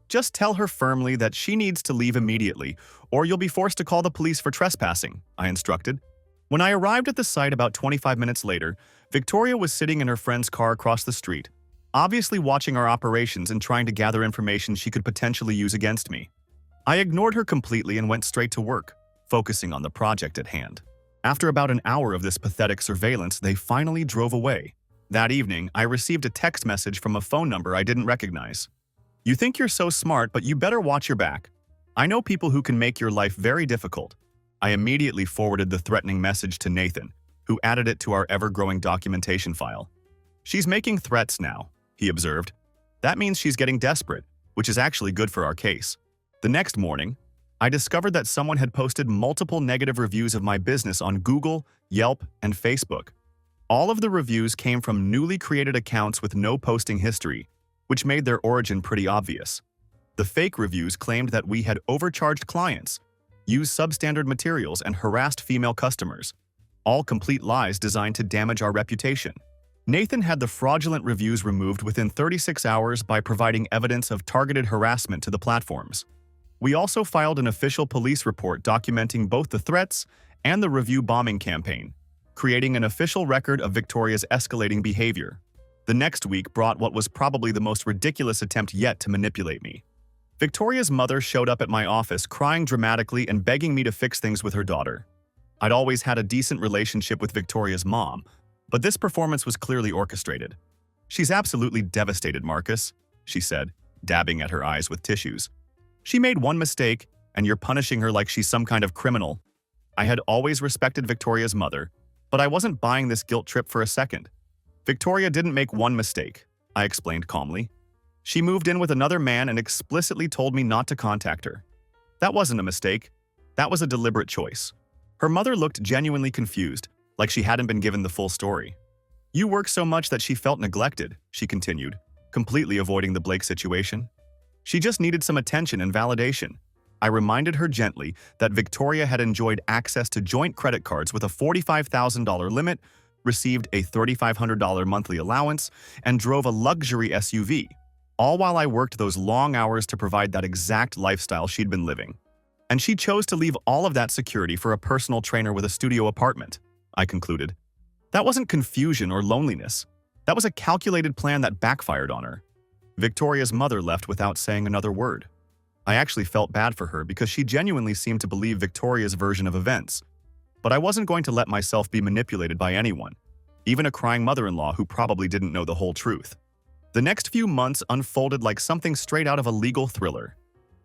Just tell her firmly that she needs to leave immediately, or you'll be forced to call the police for trespassing, I instructed. When I arrived at the site about 25 minutes later, Victoria was sitting in her friend's car across the street, obviously watching our operations and trying to gather information she could potentially use against me. I ignored her completely and went straight to work, focusing on the project at hand. After about an hour of this pathetic surveillance, they finally drove away. That evening, I received a text message from a phone number I didn't recognize. "You think you're so smart, but you better watch your back. I know people who can make your life very difficult." I immediately forwarded the threatening message to Nathan, who added it to our ever-growing documentation file. "She's making threats now," he observed. "That means she's getting desperate, which is actually good for our case." The next morning, I discovered that someone had posted multiple negative reviews of my business on Google, Yelp, and Facebook. All of the reviews came from newly created accounts with no posting history, which made their origin pretty obvious. The fake reviews claimed that we had overcharged clients, used substandard materials, and harassed female customers. All complete lies designed to damage our reputation. Nathan had the fraudulent reviews removed within 36 hours by providing evidence of targeted harassment to the platforms. We also filed an official police report documenting both the threats and the review bombing campaign, creating an official record of Victoria's escalating behavior. The next week brought what was probably the most ridiculous attempt yet to manipulate me. Victoria's mother showed up at my office crying dramatically and begging me to fix things with her daughter. I'd always had a decent relationship with Victoria's mom, but this performance was clearly orchestrated. "She's absolutely devastated, Marcus," she said, dabbing at her eyes with tissues. "She made one mistake, and you're punishing her like she's some kind of criminal." I had always respected Victoria's mother, but I wasn't buying this guilt trip for a second. "Victoria didn't make one mistake," I explained calmly. "She moved in with another man and explicitly told me not to contact her. That wasn't a mistake. That was a deliberate choice." Her mother looked genuinely confused, like she hadn't been given the full story. "You work so much that she felt neglected," she continued, completely avoiding the Blake situation. "She just needed some attention and validation." I reminded her gently that Victoria had enjoyed access to joint credit cards with a $45,000 limit, received a $3,500 monthly allowance, and drove a luxury SUV, all while I worked those long hours to provide that exact lifestyle she'd been living. And she chose to leave all of that security for a personal trainer with a studio apartment, I concluded. That wasn't confusion or loneliness. That was a calculated plan that backfired on her. Victoria's mother left without saying another word. I actually felt bad for her because she genuinely seemed to believe Victoria's version of events. But I wasn't going to let myself be manipulated by anyone, even a crying mother-in-law who probably didn't know the whole truth. The next few months unfolded like something straight out of a legal thriller.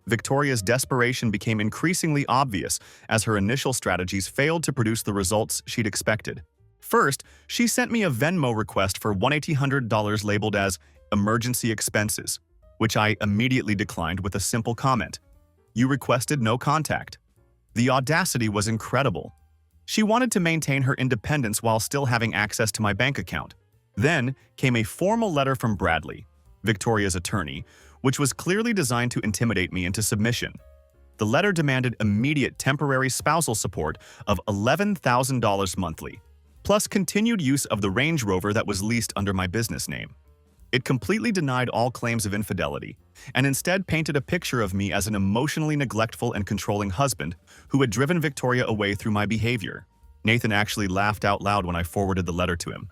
Victoria's desperation became increasingly obvious as her initial strategies failed to produce the results she'd expected. First, she sent me a Venmo request for $1,800 labeled as emergency expenses, which I immediately declined with a simple comment: "You requested no contact." The audacity was incredible. She wanted to maintain her independence while still having access to my bank account. Then came a formal letter from Bradley, Victoria's attorney, which was clearly designed to intimidate me into submission. The letter demanded immediate temporary spousal support of $11,000 monthly, plus continued use of the Range Rover that was leased under my business name. It completely denied all claims of infidelity, and instead painted a picture of me as an emotionally neglectful and controlling husband who had driven Victoria away through my behavior. Nathan actually laughed out loud when I forwarded the letter to him.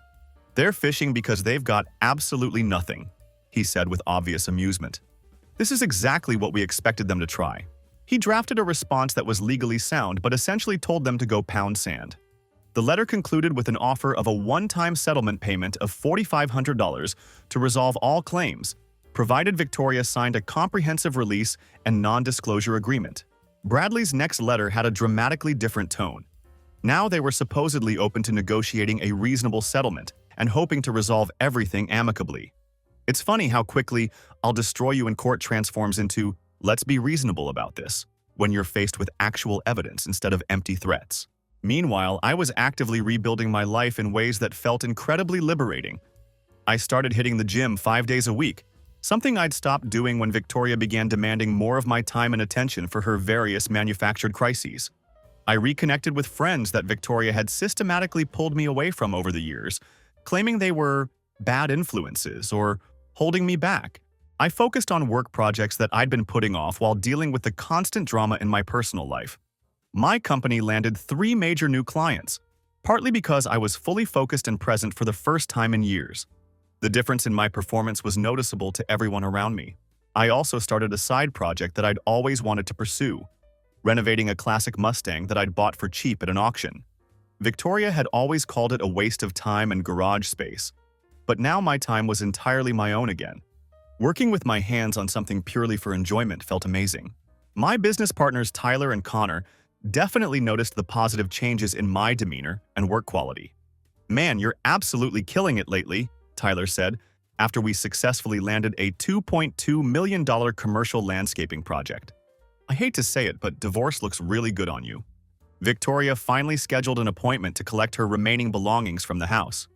"They're fishing because they've got absolutely nothing," he said with obvious amusement. "This is exactly what we expected them to try." He drafted a response that was legally sound but essentially told them to go pound sand. The letter concluded with an offer of a one-time settlement payment of $4,500 to resolve all claims, provided Victoria signed a comprehensive release and non-disclosure agreement. Bradley's next letter had a dramatically different tone. Now they were supposedly open to negotiating a reasonable settlement and hoping to resolve everything amicably. It's funny how quickly "I'll destroy you in court" transforms into "let's be reasonable about this" when you're faced with actual evidence instead of empty threats. Meanwhile, I was actively rebuilding my life in ways that felt incredibly liberating. I started hitting the gym 5 days a week, something I'd stopped doing when Victoria began demanding more of my time and attention for her various manufactured crises. I reconnected with friends that Victoria had systematically pulled me away from over the years, claiming they were bad influences or holding me back. I focused on work projects that I'd been putting off while dealing with the constant drama in my personal life. My company landed 3 major new clients, partly because I was fully focused and present for the first time in years. The difference in my performance was noticeable to everyone around me. I also started a side project that I'd always wanted to pursue, renovating a classic Mustang that I'd bought for cheap at an auction. Victoria had always called it a waste of time and garage space, but now my time was entirely my own again. Working with my hands on something purely for enjoyment felt amazing. My business partners Tyler and Connor definitely noticed the positive changes in my demeanor and work quality. "Man, you're absolutely killing it lately," Tyler said, after we successfully landed a $2.2 million commercial landscaping project. "I hate to say it, but divorce looks really good on you." Victoria finally scheduled an appointment to collect her remaining belongings from the house.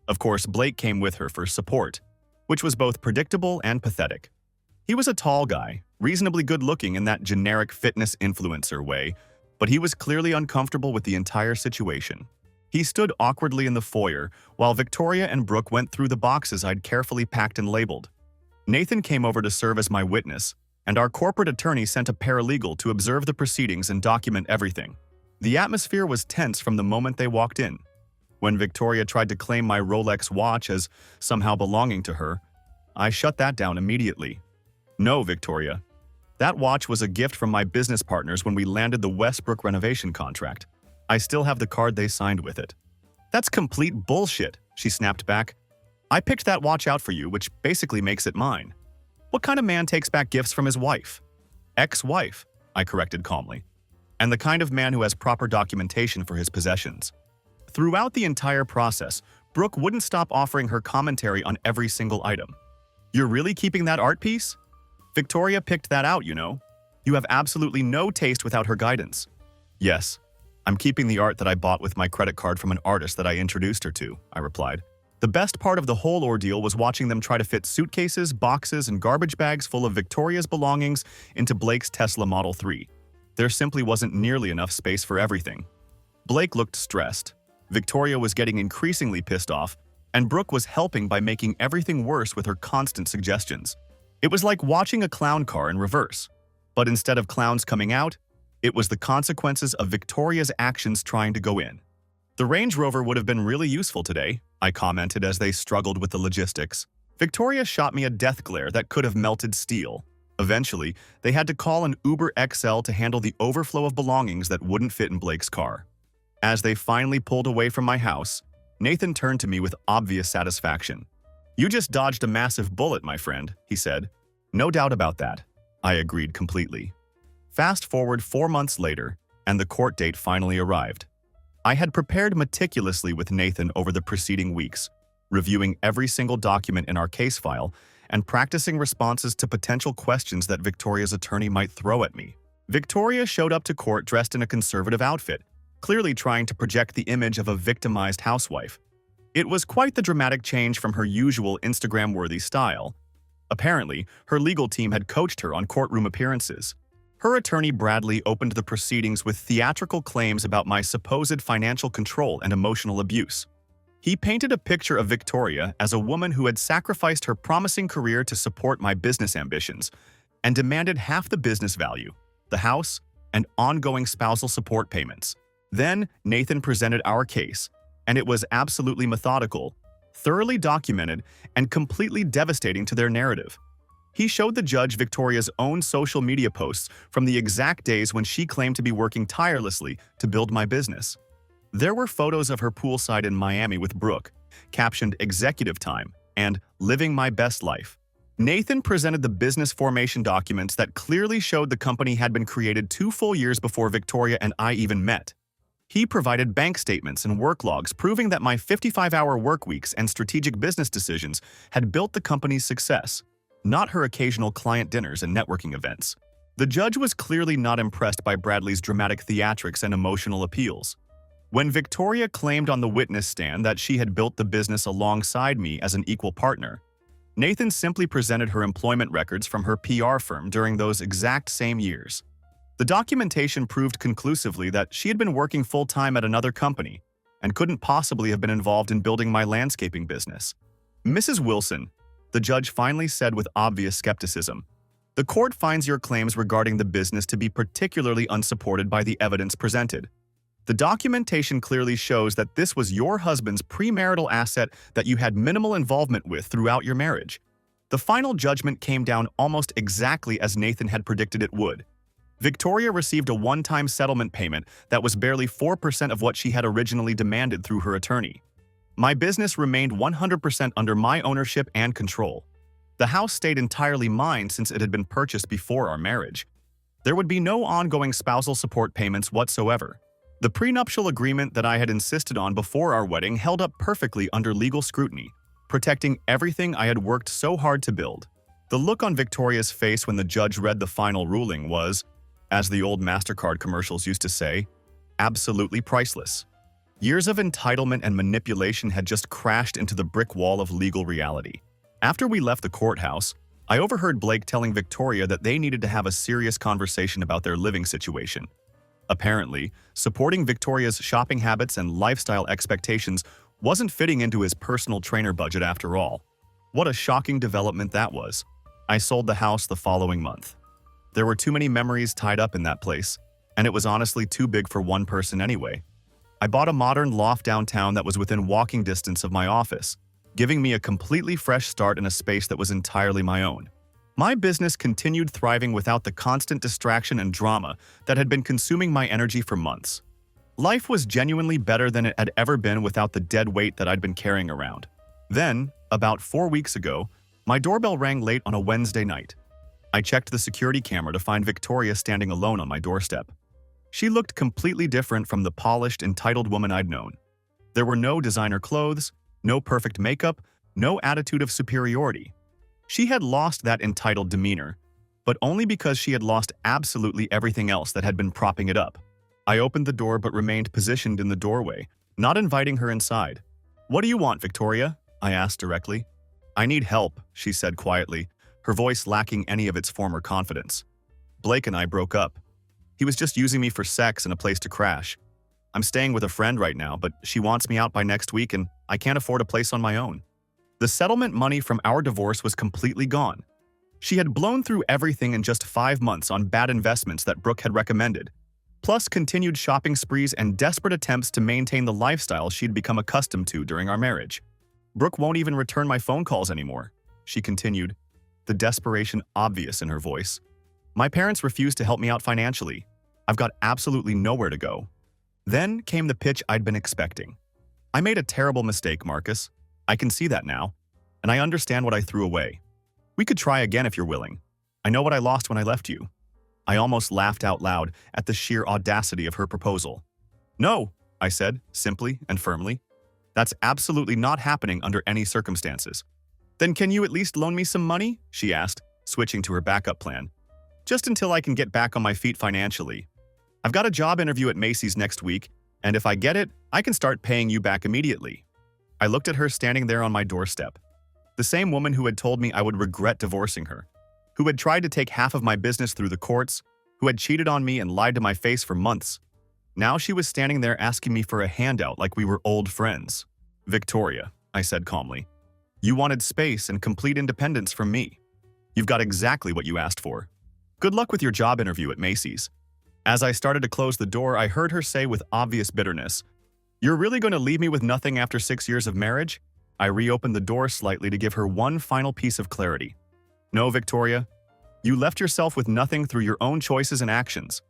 Of course, Blake came with her for support, which was both predictable and pathetic. He was a tall guy, reasonably good-looking in that generic fitness influencer way, but he was clearly uncomfortable with the entire situation. He stood awkwardly in the foyer while Victoria and Brooke went through the boxes I'd carefully packed and labeled. Nathan came over to serve as my witness, and our corporate attorney sent a paralegal to observe the proceedings and document everything. The atmosphere was tense from the moment they walked in. When Victoria tried to claim my Rolex watch as somehow belonging to her, I shut that down immediately. "No, Victoria. That watch was a gift from my business partners when we landed the Westbrook renovation contract. I still have the card they signed with it." "That's complete bullshit," she snapped back. "I picked that watch out for you, which basically makes it mine. What kind of man takes back gifts from his wife?" "Ex-wife," I corrected calmly. "And the kind of man who has proper documentation for his possessions." Throughout the entire process, Brooke wouldn't stop offering her commentary on every single item. "You're really keeping that art piece? Victoria picked that out, you know. You have absolutely no taste without her guidance." "Yes, I'm keeping the art that I bought with my credit card from an artist that I introduced her to," I replied. The best part of the whole ordeal was watching them try to fit suitcases, boxes, and garbage bags full of Victoria's belongings into Blake's Tesla Model 3. There simply wasn't nearly enough space for everything. Blake looked stressed. Victoria was getting increasingly pissed off, and Brooke was helping by making everything worse with her constant suggestions. It was like watching a clown car in reverse. But instead of clowns coming out, it was the consequences of Victoria's actions trying to go in. "The Range Rover would have been really useful today," I commented as they struggled with the logistics. Victoria shot me a death glare that could have melted steel. Eventually, they had to call an Uber XL to handle the overflow of belongings that wouldn't fit in Blake's car. As they finally pulled away from my house, Nathan turned to me with obvious satisfaction. "You just dodged a massive bullet, my friend," he said. "No doubt about that," I agreed completely. Fast forward 4 months later, and the court date finally arrived. I had prepared meticulously with Nathan over the preceding weeks, reviewing every single document in our case file and practicing responses to potential questions that Victoria's attorney might throw at me. Victoria showed up to court dressed in a conservative outfit, clearly trying to project the image of a victimized housewife. It was quite the dramatic change from her usual Instagram-worthy style. Apparently, her legal team had coached her on courtroom appearances. Her attorney Bradley opened the proceedings with theatrical claims about my supposed financial control and emotional abuse. He painted a picture of Victoria as a woman who had sacrificed her promising career to support my business ambitions and demanded half the business value, the house, and ongoing spousal support payments. Then, Nathan presented our case, and it was absolutely methodical, thoroughly documented, and completely devastating to their narrative. He showed the judge Victoria's own social media posts from the exact days when she claimed to be working tirelessly to build my business. There were photos of her poolside in Miami with Brooke, captioned "Executive Time" and "Living My Best Life." Nathan presented the business formation documents that clearly showed the company had been created 2 full years before Victoria and I even met. He provided bank statements and work logs proving that my 55-hour work weeks and strategic business decisions had built the company's success, not her occasional client dinners and networking events. The judge was clearly not impressed by Bradley's dramatic theatrics and emotional appeals. When Victoria claimed on the witness stand that she had built the business alongside me as an equal partner, Nathan simply presented her employment records from her PR firm during those exact same years. The documentation proved conclusively that she had been working full-time at another company and couldn't possibly have been involved in building my landscaping business. "Mrs. Wilson," the judge finally said with obvious skepticism. The court finds your claims regarding the business to be particularly unsupported by the evidence presented. The documentation clearly shows that this was your husband's premarital asset that you had minimal involvement with throughout your marriage. The final judgment came down almost exactly as Nathan had predicted it would. Victoria received a one-time settlement payment that was barely 4% of what she had originally demanded through her attorney. My business remained 100% under my ownership and control. The house stayed entirely mine since it had been purchased before our marriage. There would be no ongoing spousal support payments whatsoever. The prenuptial agreement that I had insisted on before our wedding held up perfectly under legal scrutiny, protecting everything I had worked so hard to build. The look on Victoria's face when the judge read the final ruling was, as the old MasterCard commercials used to say, absolutely priceless. Years of entitlement and manipulation had just crashed into the brick wall of legal reality. After we left the courthouse, I overheard Blake telling Victoria that they needed to have a serious conversation about their living situation. Apparently, supporting Victoria's shopping habits and lifestyle expectations wasn't fitting into his personal trainer budget after all. What a shocking development that was. I sold the house the following month. There were too many memories tied up in that place, and it was honestly too big for one person anyway. I bought a modern loft downtown that was within walking distance of my office, giving me a completely fresh start in a space that was entirely my own. My business continued thriving without the constant distraction and drama that had been consuming my energy for months. Life was genuinely better than it had ever been without the dead weight that I'd been carrying around. Then, about 4 weeks ago, my doorbell rang late on a Wednesday night. I checked the security camera to find Victoria standing alone on my doorstep. She looked completely different from the polished, entitled woman I'd known. There were no designer clothes, no perfect makeup, no attitude of superiority. She had lost that entitled demeanor, but only because she had lost absolutely everything else that had been propping it up. I opened the door but remained positioned in the doorway, not inviting her inside. "What do you want, Victoria?" I asked directly. "I need help," she said quietly, her voice lacking any of its former confidence. "Blake and I broke up. He was just using me for sex and a place to crash. I'm staying with a friend right now, but she wants me out by next week and I can't afford a place on my own." The settlement money from our divorce was completely gone. She had blown through everything in just 5 months on bad investments that Brooke had recommended, plus continued shopping sprees and desperate attempts to maintain the lifestyle she'd become accustomed to during our marriage. "Brooke won't even return my phone calls anymore," she continued, the desperation obvious in her voice. "My parents refused to help me out financially. I've got absolutely nowhere to go." Then came the pitch I'd been expecting. "I made a terrible mistake, Marcus. I can see that now, and I understand what I threw away. We could try again if you're willing. I know what I lost when I left you." I almost laughed out loud at the sheer audacity of her proposal. "No," I said, simply and firmly. "That's absolutely not happening under any circumstances." "Then can you at least loan me some money?" she asked, switching to her backup plan. "Just until I can get back on my feet financially. I've got a job interview at Macy's next week, and if I get it, I can start paying you back immediately." I looked at her standing there on my doorstep. The same woman who had told me I would regret divorcing her, who had tried to take half of my business through the courts, who had cheated on me and lied to my face for months. Now she was standing there asking me for a handout like we were old friends. "Victoria," I said calmly, "you wanted space and complete independence from me. You've got exactly what you asked for. Good luck with your job interview at Macy's." As I started to close the door, I heard her say with obvious bitterness, "You're really going to leave me with nothing after 6 years of marriage?" I reopened the door slightly to give her one final piece of clarity. "No, Victoria. You left yourself with nothing through your own choices and actions.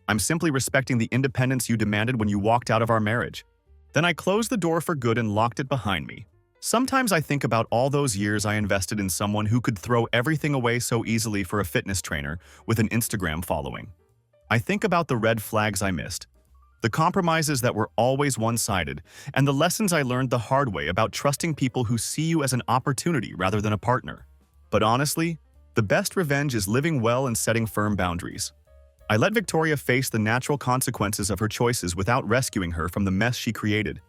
I'm simply respecting the independence you demanded when you walked out of our marriage." Then I closed the door for good and locked it behind me. Sometimes I think about all those years I invested in someone who could throw everything away so easily for a fitness trainer with an Instagram following. I think about the red flags I missed, the compromises that were always one-sided, and the lessons I learned the hard way about trusting people who see you as an opportunity rather than a partner. But honestly, the best revenge is living well and setting firm boundaries. I let Victoria face the natural consequences of her choices without rescuing her from the mess she created.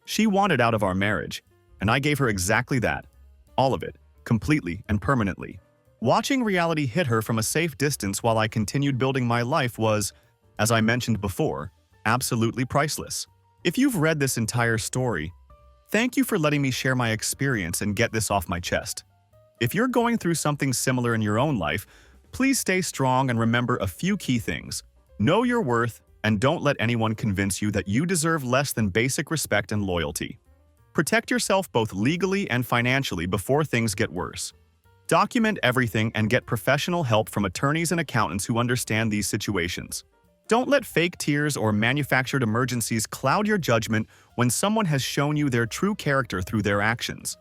She wanted out of our marriage, and I gave her exactly that. All of it, completely and permanently. Watching reality hit her from a safe distance while I continued building my life was, as I mentioned before, absolutely priceless. If you've read this entire story, thank you for letting me share my experience and get this off my chest. If you're going through something similar in your own life, please stay strong and remember a few key things. Know your worth, and don't let anyone convince you that you deserve less than basic respect and loyalty. Protect yourself both legally and financially before things get worse. Document everything and get professional help from attorneys and accountants who understand these situations. Don't let fake tears or manufactured emergencies cloud your judgment when someone has shown you their true character through their actions.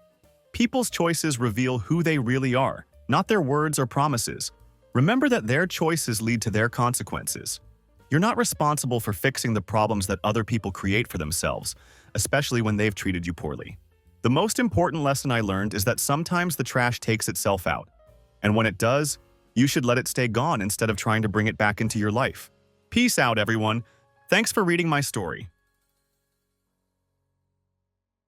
People's choices reveal who they really are, not their words or promises. Remember that their choices lead to their consequences. You're not responsible for fixing the problems that other people create for themselves, especially when they've treated you poorly. The most important lesson I learned is that sometimes the trash takes itself out. And when it does, you should let it stay gone instead of trying to bring it back into your life. Peace out, everyone. Thanks for reading my story.